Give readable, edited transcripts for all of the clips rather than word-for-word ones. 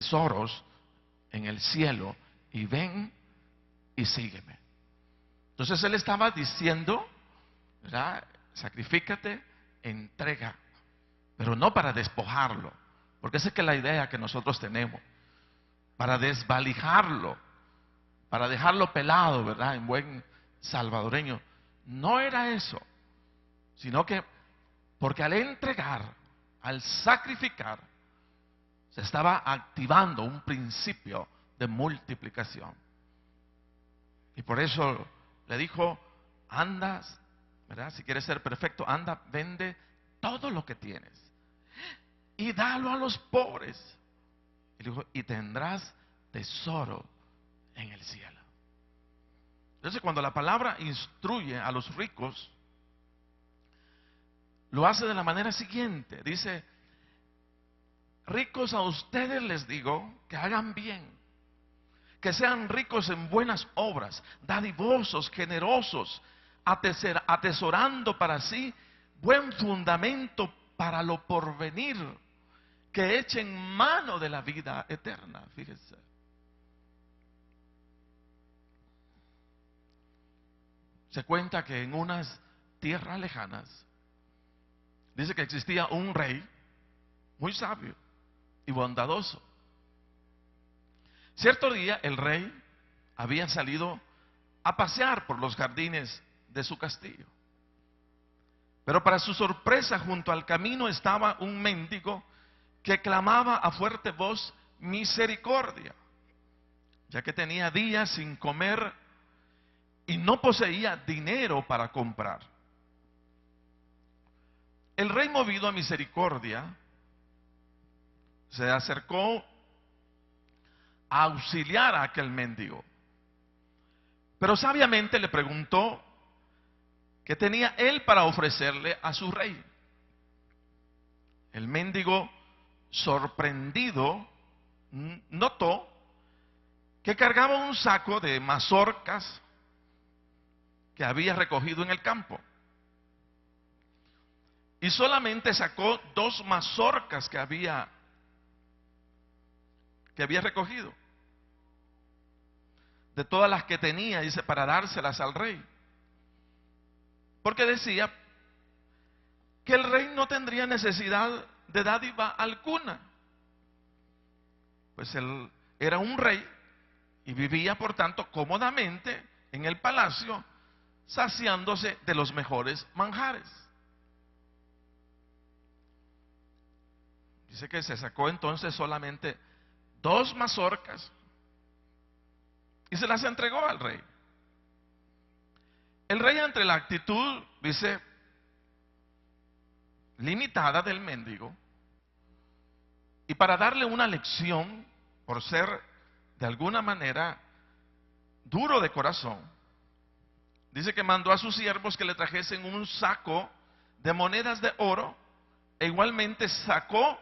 tesoros en el cielo y ven y sígueme. Entonces él estaba diciendo, ¿verdad? Sacrifícate, entrega, pero no para despojarlo, porque esa es que la idea que nosotros tenemos, para desvalijarlo, para dejarlo pelado, ¿verdad? En buen salvadoreño. No era eso, sino que porque al entregar, al sacrificar, se estaba activando un principio de multiplicación. Y por eso le dijo, anda, ¿verdad? Si quieres ser perfecto, anda, vende todo lo que tienes y dalo a los pobres. Y le dijo, y tendrás tesoro en el cielo. Entonces, cuando la palabra instruye a los ricos, lo hace de la manera siguiente. Dice, ricos, a ustedes les digo que hagan bien, que sean ricos en buenas obras, dadivosos, generosos, atesorando para sí buen fundamento para lo porvenir, que echen mano de la vida eterna. Fíjese. Se cuenta que en unas tierras lejanas, dice que existía un rey muy sabio y bondadoso. Cierto día el rey había salido a pasear por los jardines de su castillo. Pero para su sorpresa, junto al camino estaba un mendigo que clamaba a fuerte voz misericordia, ya que tenía días sin comer y no poseía dinero para comprar. El rey, movido a misericordia, se acercó a auxiliar a aquel mendigo. Pero sabiamente le preguntó qué tenía él para ofrecerle a su rey. El mendigo, sorprendido, notó que cargaba un saco de mazorcas que había recogido en el campo. Y solamente sacó 2 mazorcas que había recogido, de todas las que tenía, dice, para dárselas al rey. Porque decía que el rey no tendría necesidad de dádiva alguna, pues él era un rey y vivía por tanto cómodamente en el palacio, saciándose de los mejores manjares. Dice que se sacó entonces solamente 2 mazorcas y se las entregó al rey. El rey, entre la actitud, dice, limitada del mendigo, y para darle una lección, por ser de alguna manera duro de corazón, dice que mandó a sus siervos que le trajesen un saco de monedas de oro, e igualmente sacó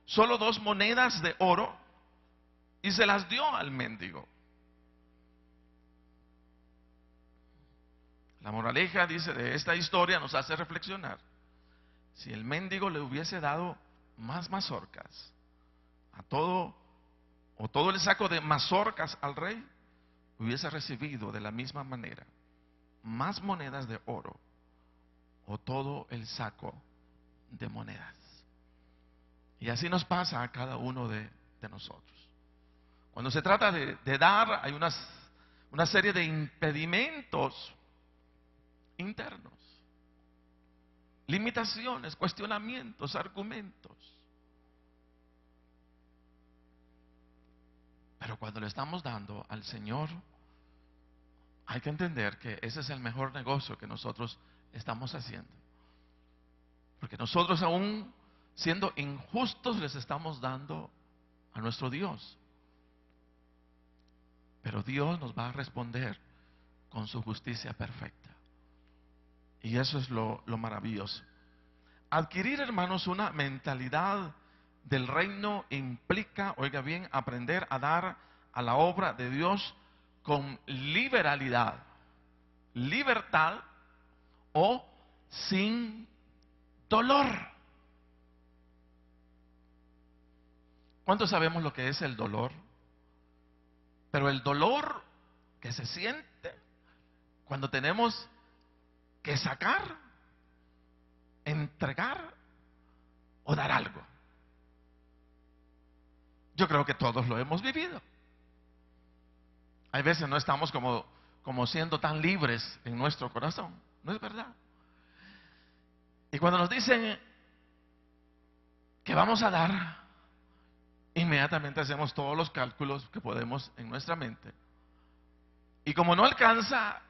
solo 2 monedas de oro y se las dio al mendigo. La moraleja, dice, de esta historia nos hace reflexionar. Si el mendigo le hubiese dado más mazorcas a todo el saco de mazorcas al rey, hubiese recibido de la misma manera más monedas de oro o todo el saco de monedas. Y así nos pasa a cada uno de nosotros. Cuando se trata de dar, hay una serie de impedimentos internos, limitaciones, cuestionamientos, argumentos. Pero cuando le estamos dando al Señor, hay que entender que ese es el mejor negocio que nosotros estamos haciendo. Porque nosotros, aún siendo injustos, les estamos dando a nuestro Dios. Pero Dios nos va a responder con su justicia perfecta. Y eso es lo maravilloso. Adquirir, hermanos, una mentalidad del reino implica, oiga bien, aprender a dar a la obra de Dios con liberalidad, libertad o sin dolor. ¿Cuántos sabemos lo que es el dolor? Pero el dolor que se siente cuando tenemos que sacar, entregar o dar algo. Yo creo que todos lo hemos vivido. Hay veces no estamos como siendo tan libres en nuestro corazón. ¿No es verdad? Y cuando nos dicen que vamos a dar, inmediatamente hacemos todos los cálculos que podemos en nuestra mente. Y como no alcanza,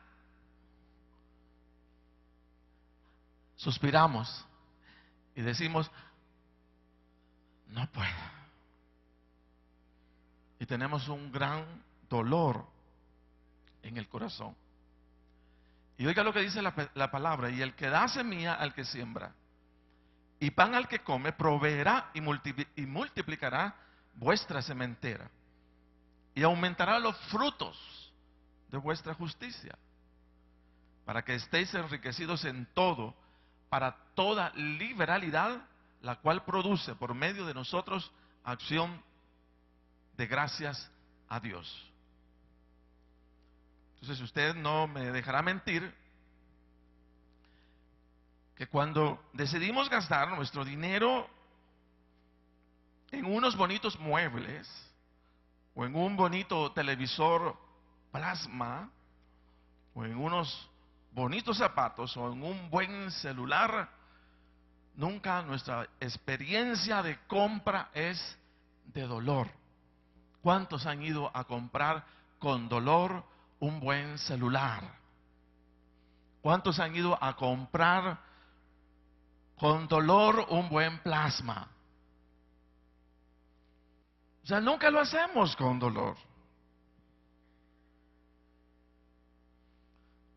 suspiramos y decimos, no puedo. Y tenemos un gran dolor en el corazón. Y oiga lo que dice la palabra: y el que da semilla al que siembra y pan al que come, proveerá y multiplicará vuestra sementera y aumentará los frutos de vuestra justicia, para que estéis enriquecidos en todo, para toda liberalidad, la cual produce por medio de nosotros acción de gracias a Dios. Entonces usted no me dejará mentir que cuando decidimos gastar nuestro dinero en unos bonitos muebles o en un bonito televisor plasma o en unos bonitos zapatos o en un buen celular, nunca nuestra experiencia de compra es de dolor. ¿Cuántos han ido a comprar con dolor un buen celular? ¿Cuántos han ido a comprar con dolor un buen plasma? O sea, nunca lo hacemos con dolor.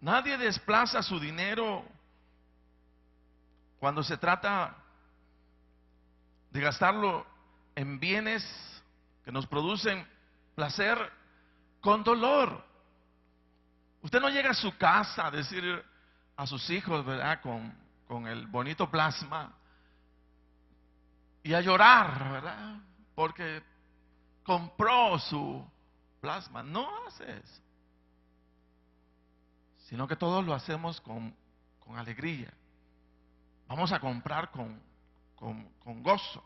Nadie desplaza su dinero cuando se trata de gastarlo en bienes que nos producen placer con dolor. Usted no llega a su casa a decir a sus hijos, ¿verdad?, con el bonito plasma y a llorar, ¿verdad?, porque compró su plasma. No hace eso, sino que todos lo hacemos con alegría. Vamos a comprar con gozo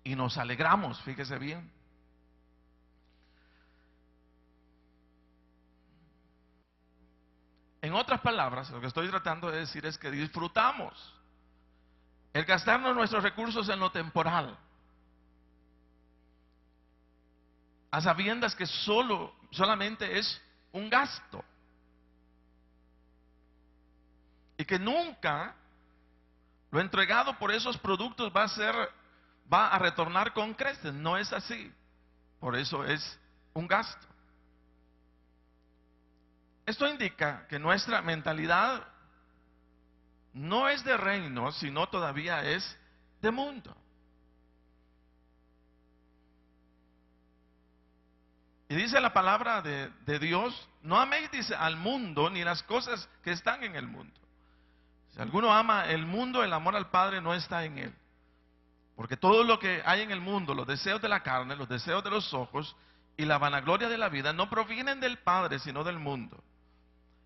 y nos alegramos, fíjese bien. En otras palabras, lo que estoy tratando de decir es que disfrutamos el gastarnos nuestros recursos en lo temporal, a sabiendas que solamente es un gasto y que nunca lo entregado por esos productos va a retornar con creces. No es así. Por eso es un gasto. Esto indica que nuestra mentalidad no es de reino, sino todavía es de mundo. Y dice la palabra de Dios: no améis, dice, al mundo ni las cosas que están en el mundo. Si alguno ama el mundo, el amor al Padre no está en él. Porque todo lo que hay en el mundo, los deseos de la carne, los deseos de los ojos y la vanagloria de la vida, no provienen del Padre, sino del mundo.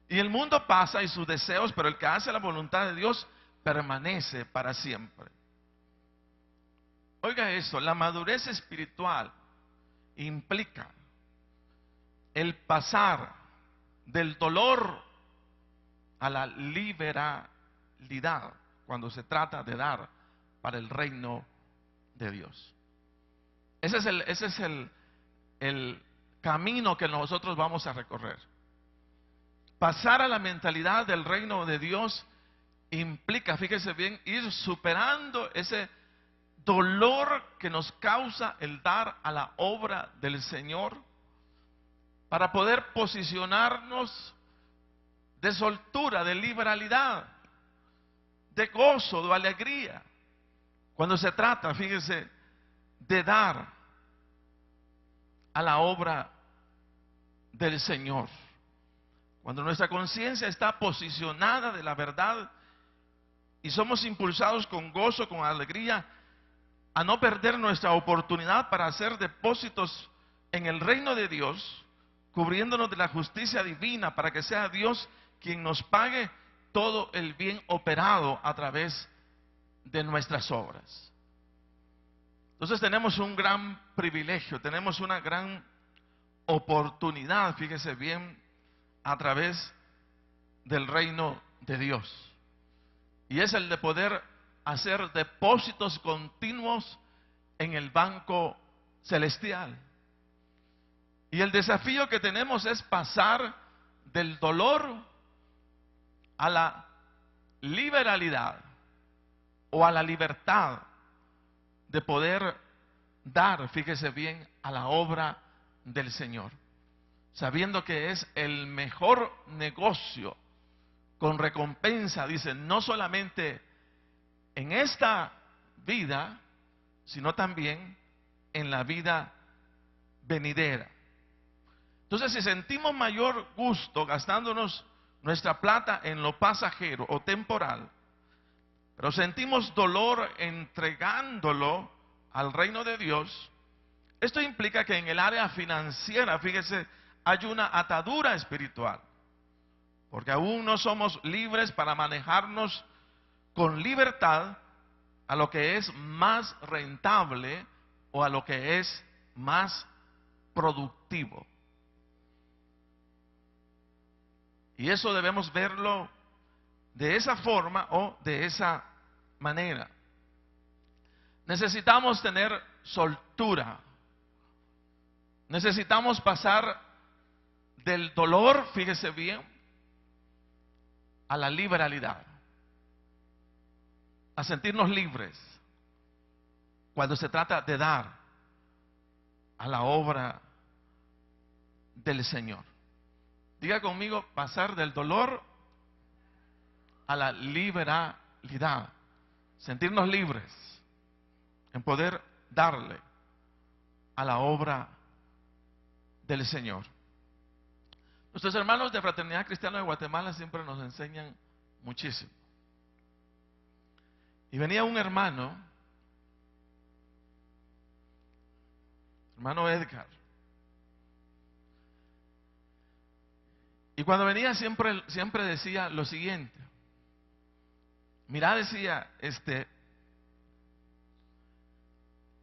Y el mundo pasa y sus deseos, pero el que hace la voluntad de Dios permanece para siempre. Oiga esto: la madurez espiritual implica el pasar del dolor a la liberalidad cuando se trata de dar para el reino de Dios. Ese es el camino que nosotros vamos a recorrer. Pasar a la mentalidad del reino de Dios implica, fíjese bien, ir superando ese dolor que nos causa el dar a la obra del Señor, para poder posicionarnos de soltura, de liberalidad, de gozo, de alegría, cuando se trata, fíjese, de dar a la obra del Señor. Cuando nuestra conciencia está posicionada de la verdad y somos impulsados con gozo, con alegría, a no perder nuestra oportunidad para hacer depósitos en el reino de Dios, cubriéndonos de la justicia divina, para que sea Dios quien nos pague todo el bien operado a través de nuestras obras. Entonces tenemos un gran privilegio, tenemos una gran oportunidad, fíjese bien, a través del reino de Dios. Y es el de poder hacer depósitos continuos en el banco celestial. Y el desafío que tenemos es pasar del dolor a la liberalidad o a la libertad de poder dar, fíjese bien, a la obra del Señor, sabiendo que es el mejor negocio con recompensa, dice, no solamente en esta vida, sino también en la vida venidera. Entonces, si sentimos mayor gusto gastándonos nuestra plata en lo pasajero o temporal, pero sentimos dolor entregándolo al reino de Dios, esto implica que en el área financiera, fíjese, hay una atadura espiritual, porque aún no somos libres para manejarnos con libertad a lo que es más rentable o a lo que es más productivo. Y eso debemos verlo de esa forma o de esa manera. Necesitamos tener soltura. Necesitamos pasar del dolor, fíjese bien, a la liberalidad. A sentirnos libres cuando se trata de dar a la obra del Señor. Diga conmigo, pasar del dolor a la liberalidad. Sentirnos libres en poder darle a la obra del Señor. Nuestros hermanos de Fraternidad Cristiana de Guatemala siempre nos enseñan muchísimo. Y venía un hermano Edgar. Y cuando venía siempre decía lo siguiente. Mira, decía,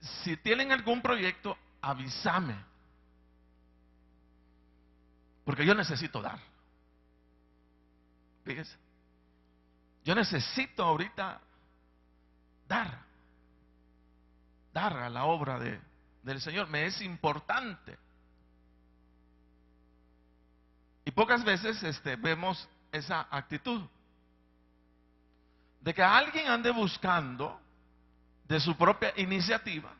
si tienen algún proyecto, avísame. Porque yo necesito dar. Fíjese. Yo necesito ahorita dar a la obra del Señor. Me es importante. Y pocas veces vemos esa actitud de que alguien ande buscando de su propia iniciativa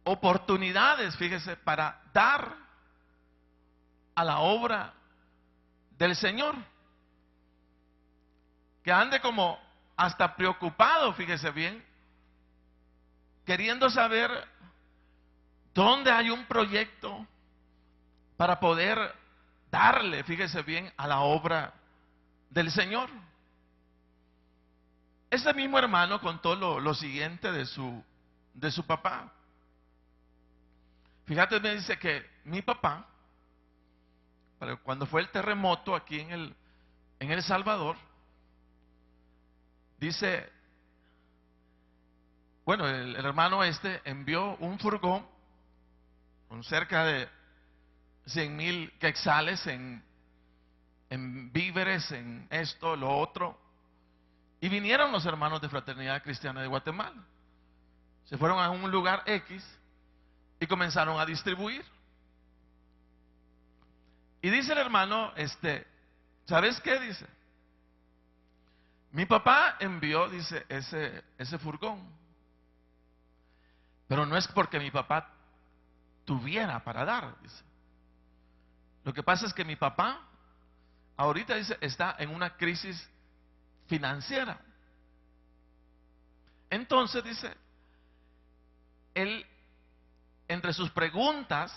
oportunidades, fíjese, para dar a la obra del Señor. Que ande como hasta preocupado, fíjese bien, queriendo saber dónde hay un proyecto para poder darle, fíjese bien, a la obra del Señor. Ese mismo hermano contó lo siguiente de su papá. Fíjate, me dice que mi papá, cuando fue el terremoto aquí en El Salvador, dice, bueno, el hermano envió un furgón con cerca de 100,000 quetzales en víveres, en esto, lo otro. Y vinieron los hermanos de Fraternidad Cristiana de Guatemala. Se fueron a un lugar X y comenzaron a distribuir. Y dice el hermano, ¿sabes qué? Dice, mi papá envió, dice, ese furgón. Pero no es porque mi papá tuviera para dar, dice. Lo que pasa es que mi papá, ahorita, dice, está en una crisis financiera. Entonces, dice, él, entre sus preguntas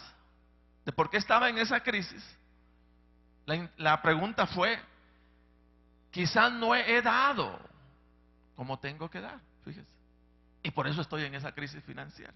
de por qué estaba en esa crisis, la pregunta fue, quizás no he dado como tengo que dar, fíjese. Y por eso estoy en esa crisis financiera.